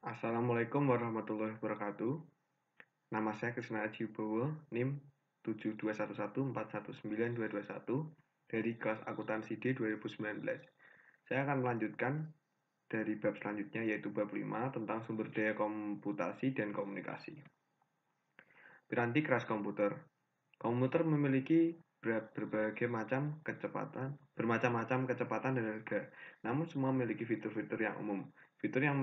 Assalamualaikum warahmatullahi wabarakatuh. Nama saya Krisna Aji Wibowo, NIM 72114192221 dari kelas akuntansi D 2019. Saya akan melanjutkan dari bab selanjutnya yaitu bab 5 tentang sumber daya komputasi dan komunikasi. Piranti keras komputer. Komputer memiliki bermacam-macam kecepatan dan harga. Namun semua memiliki fitur-fitur yang umum. Fitur yang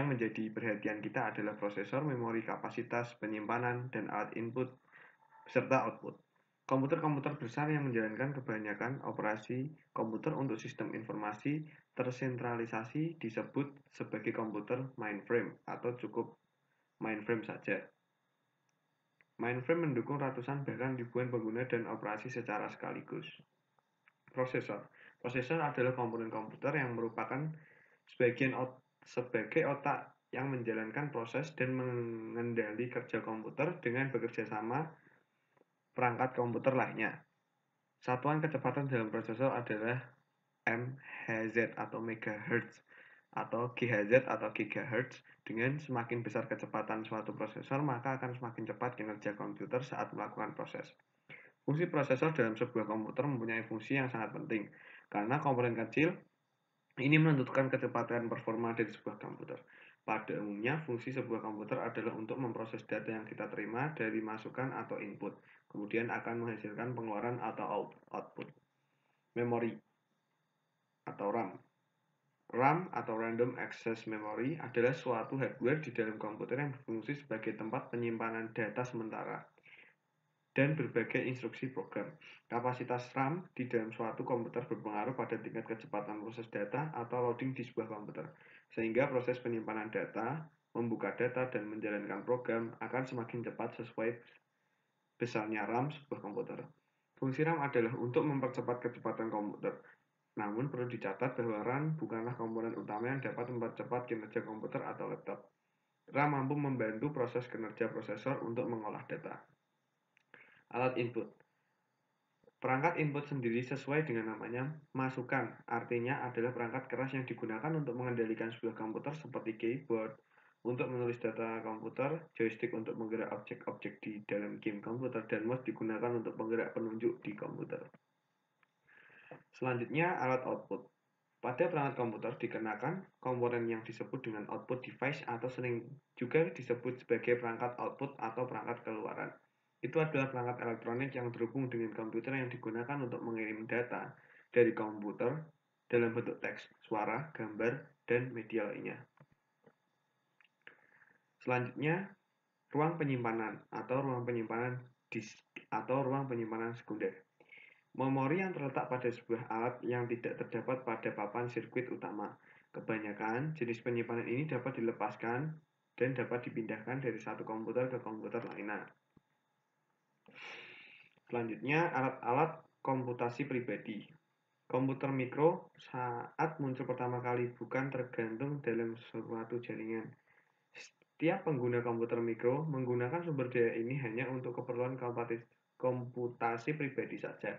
menjadi perhatian kita adalah prosesor, memori, kapasitas, penyimpanan, dan alat input serta output. Komputer-komputer besar yang menjalankan kebanyakan operasi komputer untuk sistem informasi tersentralisasi disebut sebagai komputer mainframe atau cukup mainframe saja. Mainframe mendukung ratusan bahkan ribuan pengguna dan operasi secara sekaligus. Prosesor. Prosesor adalah komponen komputer yang merupakan sebagai otak yang menjalankan proses dan mengendali kerja komputer dengan bekerja sama perangkat komputer lainnya. Satuan kecepatan dalam prosesor adalah MHz atau megahertz atau GHz atau gigahertz. Dengan semakin besar kecepatan suatu prosesor, maka akan semakin cepat kinerja komputer saat melakukan proses. Fungsi prosesor dalam sebuah komputer mempunyai fungsi yang sangat penting, karena komponen kecil ini menentukan kecepatan performa dari sebuah komputer. Pada umumnya, fungsi sebuah komputer adalah untuk memproses data yang kita terima dari masukan atau input, kemudian akan menghasilkan pengeluaran atau output. Memori atau RAM. RAM atau Random Access Memory adalah suatu hardware di dalam komputer yang berfungsi sebagai tempat penyimpanan data sementara dan berbagai instruksi program. Kapasitas RAM di dalam suatu komputer berpengaruh pada tingkat kecepatan proses data atau loading di sebuah komputer, sehingga proses penyimpanan data, membuka data, dan menjalankan program akan semakin cepat sesuai besarnya RAM sebuah komputer. Fungsi RAM adalah untuk mempercepat kecepatan komputer. Namun perlu dicatat bahwa RAM bukanlah komponen utama yang dapat mempercepat kinerja komputer atau laptop. RAM mampu membantu proses kinerja prosesor untuk mengolah data. Alat input. Perangkat input sendiri sesuai dengan namanya masukan, artinya adalah perangkat keras yang digunakan untuk mengendalikan sebuah komputer seperti keyboard untuk menulis data komputer, joystick untuk menggerak objek-objek di dalam game komputer, dan mouse digunakan untuk penggerak penunjuk di komputer. Selanjutnya, alat output. Pada perangkat komputer dikenakan komponen yang disebut dengan output device atau sering juga disebut sebagai perangkat output atau perangkat keluaran. Itu adalah perangkat elektronik yang terhubung dengan komputer yang digunakan untuk mengirim data dari komputer dalam bentuk teks, suara, gambar, dan media lainnya. Selanjutnya, ruang penyimpanan atau ruang penyimpanan disk atau ruang penyimpanan sekunder. Memori yang terletak pada sebuah alat yang tidak terdapat pada papan sirkuit utama. Kebanyakan jenis penyimpanan ini dapat dilepaskan dan dapat dipindahkan dari satu komputer ke komputer lainnya. Selanjutnya, alat-alat komputasi pribadi. Komputer mikro saat muncul pertama kali bukan tergantung dalam suatu jaringan. Setiap pengguna komputer mikro menggunakan sumber daya ini hanya untuk keperluan komputasi pribadi saja.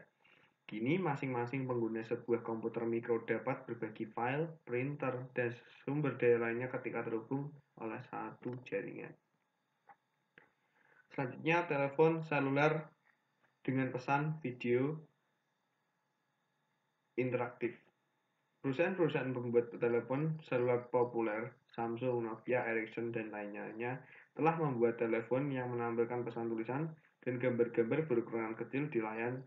Kini masing-masing pengguna sebuah komputer mikro dapat berbagi file, printer, dan sumber daya lainnya ketika terhubung oleh satu jaringan. Selanjutnya, telepon seluler dengan pesan video interaktif. Perusahaan-perusahaan pembuat telepon seluler populer, Samsung, Nokia, Ericsson, dan lainnya, telah membuat telepon yang menampilkan pesan tulisan dan gambar-gambar berukuran kecil di layar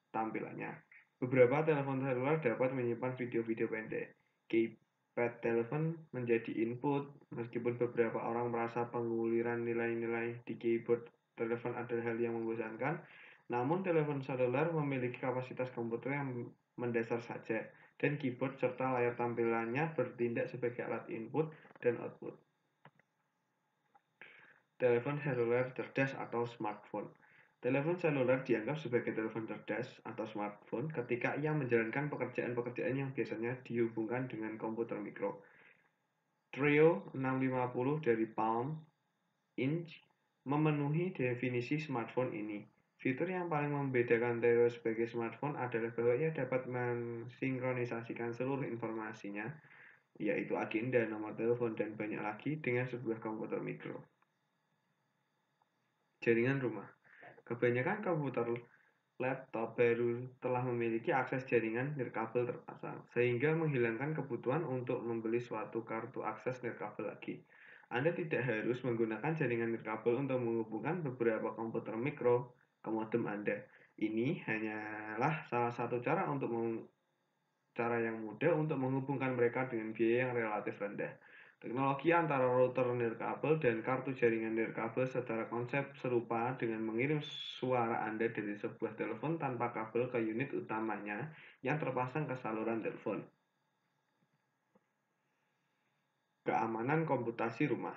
tampilannya. Beberapa telepon seluler dapat menyimpan video-video pendek. Keypad telepon menjadi input, meskipun beberapa orang merasa penguliran nilai-nilai di keyboard telepon adalah hal yang membosankan, namun telepon seluler memiliki kapasitas komputer yang mendasar saja, dan keyboard serta layar tampilannya bertindak sebagai alat input dan output. Telepon seluler cerdas atau smartphone. Telepon seluler dianggap sebagai telepon cerdas atau smartphone ketika ia menjalankan pekerjaan-pekerjaan yang biasanya dihubungkan dengan komputer mikro. Trio 650 dari Palm Inc. memenuhi definisi smartphone ini. Fitur yang paling membedakan Trio sebagai smartphone adalah bahwa ia dapat mensinkronisasikan seluruh informasinya yaitu agenda, nomor telepon, dan banyak lagi dengan sebuah komputer mikro. Jaringan rumah. Kebanyakan komputer laptop baru telah memiliki akses jaringan nirkabel terpasang, sehingga menghilangkan kebutuhan untuk membeli suatu kartu akses nirkabel lagi. Anda tidak harus menggunakan jaringan nirkabel untuk menghubungkan beberapa komputer mikro ke modem Anda. Ini hanyalah salah satu cara yang mudah untuk menghubungkan mereka dengan biaya yang relatif rendah. Teknologi antara router nirkabel dan kartu jaringan nirkabel secara konsep serupa dengan mengirim suara Anda dari sebuah telepon tanpa kabel ke unit utamanya yang terpasang ke saluran telepon. Keamanan komputasi rumah.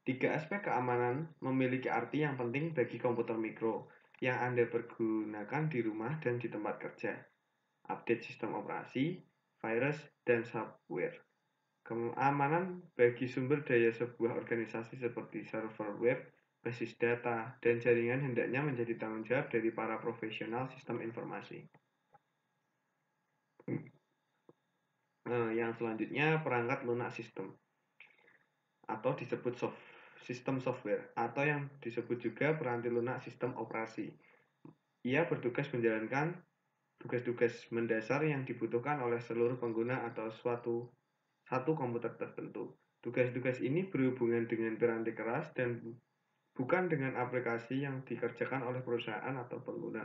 3 aspek keamanan memiliki arti yang penting bagi komputer mikro yang Anda pergunakan di rumah dan di tempat kerja. Update sistem operasi, virus, dan software. Keamanan bagi sumber daya sebuah organisasi seperti server web, basis data, dan jaringan hendaknya menjadi tanggung jawab dari para profesional sistem informasi. Yang selanjutnya, perangkat lunak sistem atau disebut sistem software atau yang disebut juga peranti lunak sistem operasi. Ia bertugas menjalankan tugas-tugas mendasar yang dibutuhkan oleh seluruh pengguna atau satu komputer tertentu. Tugas-tugas ini berhubungan dengan piranti keras dan bukan dengan aplikasi yang dikerjakan oleh perusahaan atau pengguna.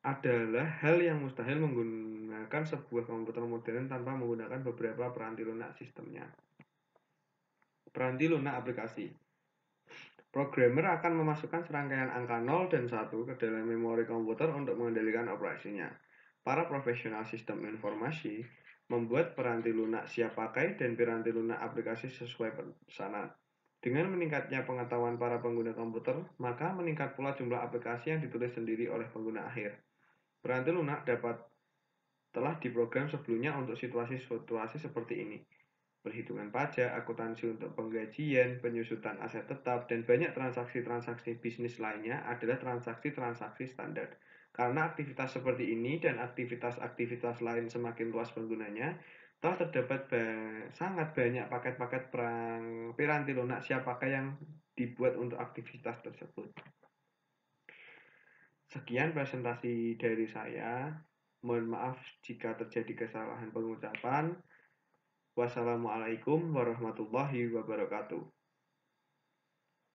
Adalah hal yang mustahil menggunakan sebuah komputer modern tanpa menggunakan beberapa peranti lunak sistemnya. Peranti lunak aplikasi. Programmer akan memasukkan serangkaian angka 0 dan 1 ke dalam memori komputer untuk mengendalikan operasinya. Para profesional sistem informasi membuat peranti lunak siap pakai dan piranti lunak aplikasi sesuai pesanan. Dengan meningkatnya pengetahuan para pengguna komputer, maka meningkat pula jumlah aplikasi yang ditulis sendiri oleh pengguna akhir. Peranti lunak telah diprogram sebelumnya untuk situasi-situasi seperti ini. Perhitungan pajak, akuntansi untuk penggajian, penyusutan aset tetap, dan banyak transaksi-transaksi bisnis lainnya adalah transaksi-transaksi standar. Karena aktivitas seperti ini dan aktivitas-aktivitas lain semakin luas penggunanya, telah terdapat sangat banyak paket-paket piranti lunak siap pakai yang dibuat untuk aktivitas tersebut. Sekian presentasi dari saya. Mohon maaf jika terjadi kesalahan pengucapan. Wassalamualaikum warahmatullahi wabarakatuh.